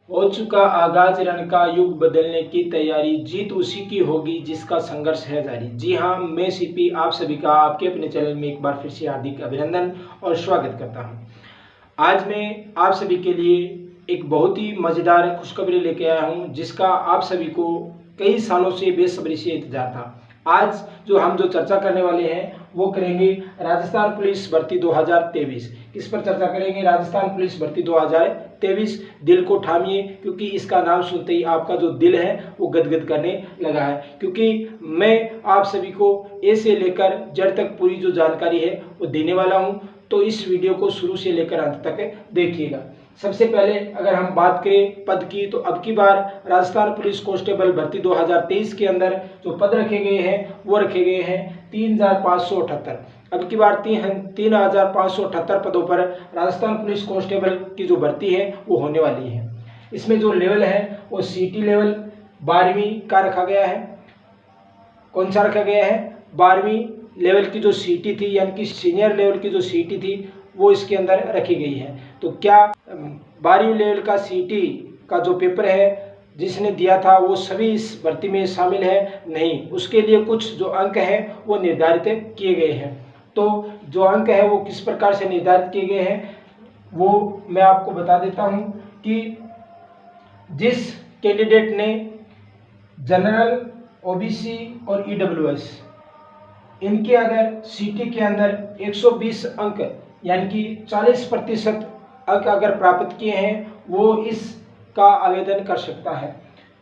हो चुका आगाज रण का, युग बदलने की तैयारी, जीत उसी की होगी जिसका संघर्ष है जारी। जी हाँ, मैं सीपी आप सभी का आपके अपने चैनल में एक बार फिर से हार्दिक अभिनंदन और स्वागत करता हूँ। आज मैं आप सभी के लिए एक बहुत ही मज़ेदार खुशखबरी लेके आया हूँ, जिसका आप सभी को कई सालों से बेसब्री से इंतजार था। आज हम चर्चा करने वाले हैं वो करेंगे राजस्थान पुलिस भर्ती 2023। किस पर चर्चा करेंगे? राजस्थान पुलिस भर्ती 2023। दिल को थामिए, क्योंकि इसका नाम सुनते ही आपका जो दिल है वो गदगद करने लगा है, क्योंकि मैं आप सभी को ए से लेकर जेड तक पूरी जो जानकारी है वो देने वाला हूँ। तो इस वीडियो को शुरू से लेकर अंत तक देखिएगा। सबसे पहले अगर हम बात करें पद की, तो अब की बार राजस्थान पुलिस कांस्टेबल भर्ती 2023 के अंदर जो पद रखे गए हैं वो रखे गए हैं 3578। अब की बार 3578 पदों पर राजस्थान पुलिस कांस्टेबल की जो भर्ती है वो होने वाली है। इसमें जो लेवल है वो सीटी लेवल 12वीं का रखा गया है। कौन सा रखा गया है? 12वीं लेवल की जो सीटी थी, यानी कि सीनियर लेवल की जो सीटी थी वो इसके अंदर रखी गई है। तो क्या 12वीं लेवल का सीटी का जो पेपर है जिसने दिया था वो सभी इस भर्ती में शामिल है? नहीं, उसके लिए कुछ जो अंक है वो निर्धारित किए गए हैं। तो जो अंक है वो किस प्रकार से निर्धारित किए गए हैं वो मैं आपको बता देता हूं कि जिस कैंडिडेट ने जनरल, ओबीसी और ईडब्ल्यूएस इनके अगर सीटी के अंदर 120 अंक यानी कि 40% अंक अगर प्राप्त किए हैं वो इसका आवेदन कर सकता है।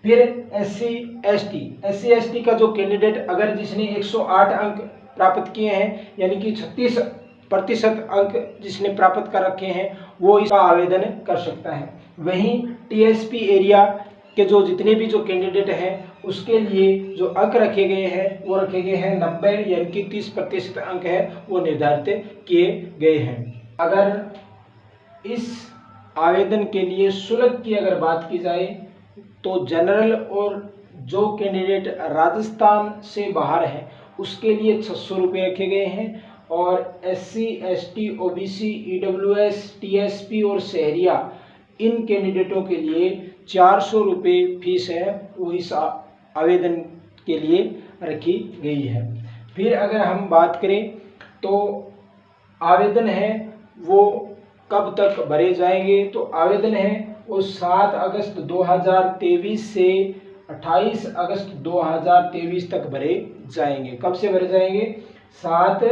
फिर एससी एसटी का जो कैंडिडेट अगर जिसने 108 अंक प्राप्त किए हैं, यानी कि 36% अंक जिसने प्राप्त कर रखे हैं वो इसका आवेदन कर सकता है। वहीं टीएसपी एरिया के जो जितने भी जो कैंडिडेट हैं उसके लिए जो अंक रखे गए हैं वो रखे गए हैं 90, यानी कि 30% अंक है वो निर्धारित किए गए हैं। अगर इस आवेदन के लिए शुल्क की अगर बात की जाए तो जनरल और जो कैंडिडेट राजस्थान से बाहर है उसके लिए 600 रुपये रखे गए हैं, और SC, ST, OBC, EWS, TSP और शहरिया इन कैंडिडेटों के लिए 400 रुपये फीस है वो इस आवेदन के लिए रखी गई है। फिर अगर हम बात करें तो आवेदन है वो कब तक भरे जाएंगे, तो आवेदन है वो 7 अगस्त 2023 से 28 अगस्त 2023 तक भरे जाएंगे। कब से भरे जाएंगे? 7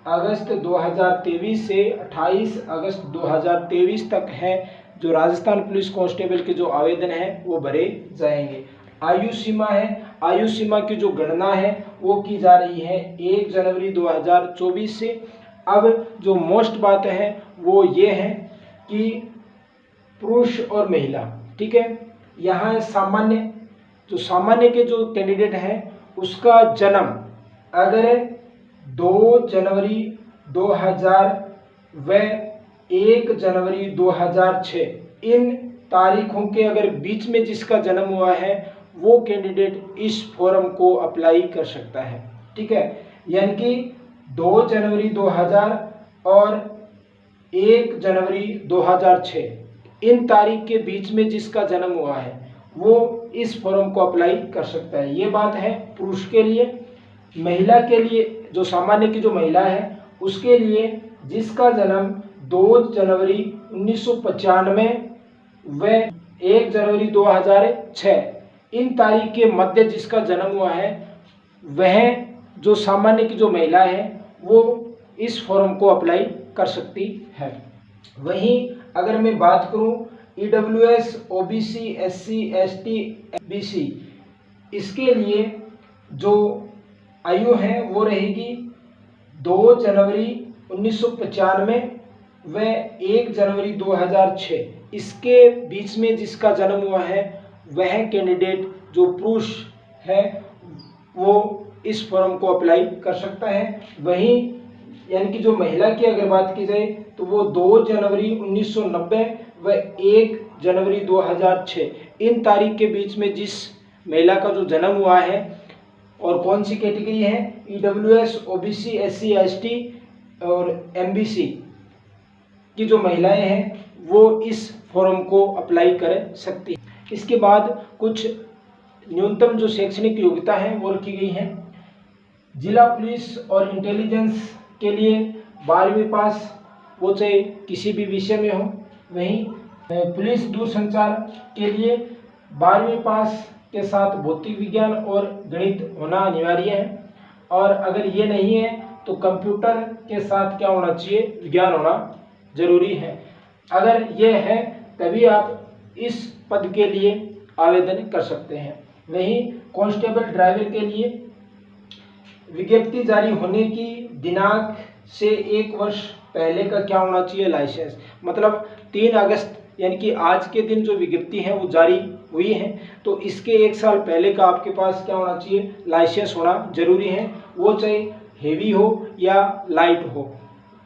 अगस्त 2023 से 28 अगस्त 2023 तक है जो राजस्थान पुलिस कांस्टेबल के जो आवेदन है वो भरे जाएंगे। आयु सीमा है, आयु सीमा की जो गणना है वो की जा रही है 1 जनवरी 2024 से। अब जो मोस्ट बात है वो ये है कि पुरुष और महिला, ठीक है, यहाँ सामान्य के जो कैंडिडेट हैं उसका जन्म अगर 2 जनवरी 2000 व 1 जनवरी 2006 इन तारीखों के अगर बीच में जिसका जन्म हुआ है वो कैंडिडेट इस फॉर्म को अप्लाई कर सकता है, ठीक है। यानी कि 2 जनवरी 2000 और 1 जनवरी 2006 इन तारीख के बीच में जिसका जन्म हुआ है वो इस फॉर्म को अप्लाई कर सकता है। ये बात है पुरुष के लिए। महिला के लिए, जो सामान्य की जो महिला है उसके लिए जिसका जन्म 2 जनवरी 1995 व 1 जनवरी 2006 इन तारीख के मध्य जिसका जन्म हुआ है वह जो सामान्य की जो महिला है वो इस फॉर्म को अप्लाई कर सकती है। वहीं अगर मैं बात करूं EWS, OBC, SC, ST, BC इसके लिए जो आयु है वो रहेगी 2 जनवरी 1995 व 1 जनवरी 2006 इसके बीच में जिसका जन्म हुआ है वह कैंडिडेट जो पुरुष है वो इस फॉर्म को अप्लाई कर सकता है। वहीं यानी कि जो महिला की अगर बात की जाए तो वो 2 जनवरी 1990 व 1 जनवरी 2006 इन तारीख के बीच में जिस महिला का जो जन्म हुआ है और कौन सी कैटेगरी है, ईडब्ल्यूएस, ओबीसी, एससी, एसटी और एमबीसी की जो महिलाएं हैं वो इस फॉर्म को अप्लाई कर सकती है। इसके बाद कुछ न्यूनतम जो शैक्षणिक योग्यता है वो रखी गई है। जिला पुलिस और इंटेलिजेंस के लिए 12वीं पास, वो चाहे किसी भी विषय में हो। वहीं पुलिस दूरसंचार के लिए 12वीं पास के साथ भौतिक विज्ञान और गणित होना अनिवार्य है, और अगर ये नहीं है तो कंप्यूटर के साथ क्या होना चाहिए, विज्ञान होना जरूरी है। अगर ये है तभी आप इस पद के लिए आवेदन कर सकते हैं। वहीं कांस्टेबल ड्राइवर के लिए विज्ञप्ति जारी होने की दिनांक से 1 वर्ष पहले का क्या होना चाहिए, लाइसेंस। मतलब 3 अगस्त यानी कि आज के दिन जो विज्ञप्ति है वो जारी हुई है, तो इसके 1 साल पहले का आपके पास क्या होना चाहिए, लाइसेंस होना जरूरी है। वो चाहे हेवी हो या लाइट हो,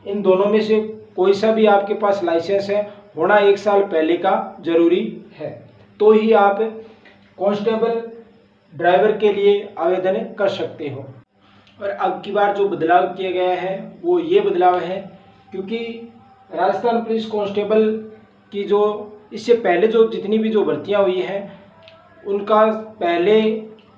इन दोनों में से कोई सा भी आपके पास लाइसेंस है होना 1 साल पहले का जरूरी है, तो ही आप कांस्टेबल ड्राइवर के लिए आवेदन कर सकते हो। और अब की बार जो बदलाव किया गया है वो ये बदलाव है, क्योंकि राजस्थान पुलिस कांस्टेबल की जो इससे पहले जो जितनी भी जो भर्तियां हुई हैं उनका पहले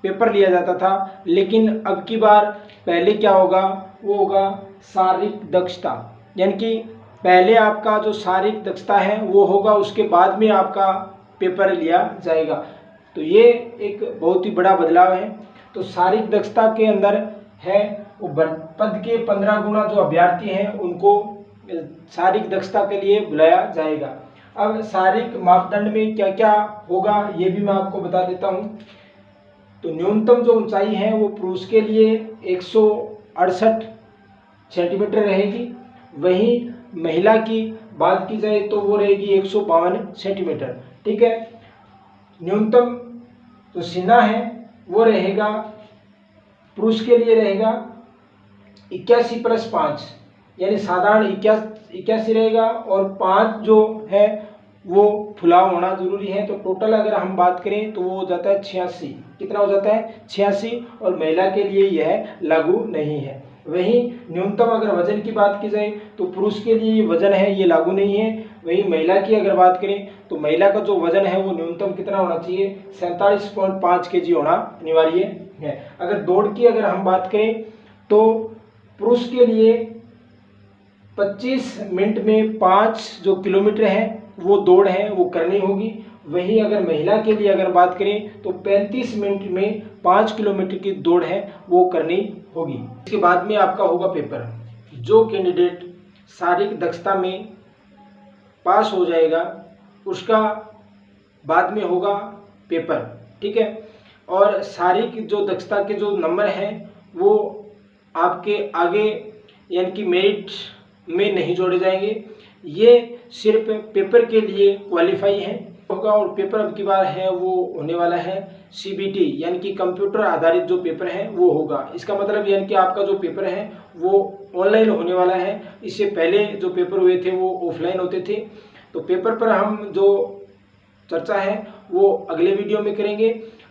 पेपर लिया जाता था, लेकिन अब की बार पहले क्या होगा, वो होगा शारीरिक दक्षता। यानी कि पहले आपका जो शारीरिक दक्षता है वो होगा, उसके बाद में आपका पेपर लिया जाएगा। तो ये एक बहुत ही बड़ा बदलाव है। तो शारीरिक दक्षता के अंदर है वो पद के 15 गुना जो अभ्यर्थी हैं उनको शारीरिक दक्षता के लिए बुलाया जाएगा। अब शारीरिक मापदंड में क्या क्या होगा ये भी मैं आपको बता देता हूँ। तो न्यूनतम जो ऊंचाई है वो पुरुष के लिए 168 सेंटीमीटर रहेगी, वहीं महिला की बात की जाए तो वो रहेगी 152 सेंटीमीटर। ठीक है। न्यूनतम जो सीना है वो रहेगा, पुरुष के लिए रहेगा 81 + 5, यानी साधारण 81 रहेगा, और 5 जो है वो फुलाव होना जरूरी है। तो टोटल अगर हम बात करें तो वो हो जाता है 86। कितना हो जाता है, 86, और महिला के लिए यह लागू नहीं है। वहीं न्यूनतम अगर वजन की बात की जाए तो पुरुष के लिए वजन है ये लागू नहीं है। वहीं महिला की अगर बात करें तो महिला का जो वजन है वो न्यूनतम कितना होना चाहिए, 47.5 kg होना अनिवार्य है। अगर दौड़ की अगर हम बात करें तो पुरुष के लिए 25 मिनट में 5 जो किलोमीटर है वो दौड़ है वो करनी होगी। वहीं अगर महिला के लिए अगर बात करें तो 35 मिनट में 5 किलोमीटर की दौड़ है वो करनी होगी। इसके बाद में आपका होगा पेपर। जो कैंडिडेट शारीरिक दक्षता में पास हो जाएगा उसका बाद में होगा पेपर। ठीक है। और शारीरिक जो दक्षता के जो नंबर हैं वो आपके आगे यानी कि मेरिट में नहीं जोड़े जाएंगे, ये सिर्फ पेपर के लिए क्वालिफाई है होगा। और पेपर अब की बार है वो होने वाला है CBT यानी कि कंप्यूटर आधारित जो पेपर है वो होगा। इसका मतलब यानी कि आपका जो पेपर है वो ऑनलाइन होने वाला है। इससे पहले जो पेपर हुए थे वो ऑफलाइन होते थे। तो पेपर पर हम जो चर्चा है वो अगले वीडियो में करेंगे।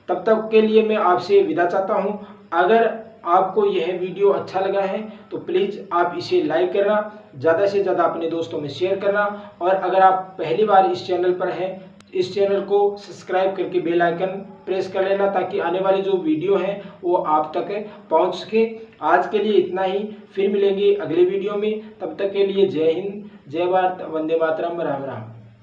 तब तक के लिए मैं आपसे विदा चाहता हूँ। अगर आपको यह वीडियो अच्छा लगा है तो प्लीज़ आप इसे लाइक करना, ज़्यादा से ज़्यादा अपने दोस्तों में शेयर करना, और अगर आप पहली बार इस चैनल पर हैं इस चैनल को सब्सक्राइब करके बेल आइकन प्रेस कर लेना, ताकि आने वाली जो वीडियो है वो आप तक पहुंच सके। आज के लिए इतना ही, फिर मिलेंगे अगले वीडियो में। तब तक के लिए जय हिंद, जय भारत, वंदे मातरम, राम राम।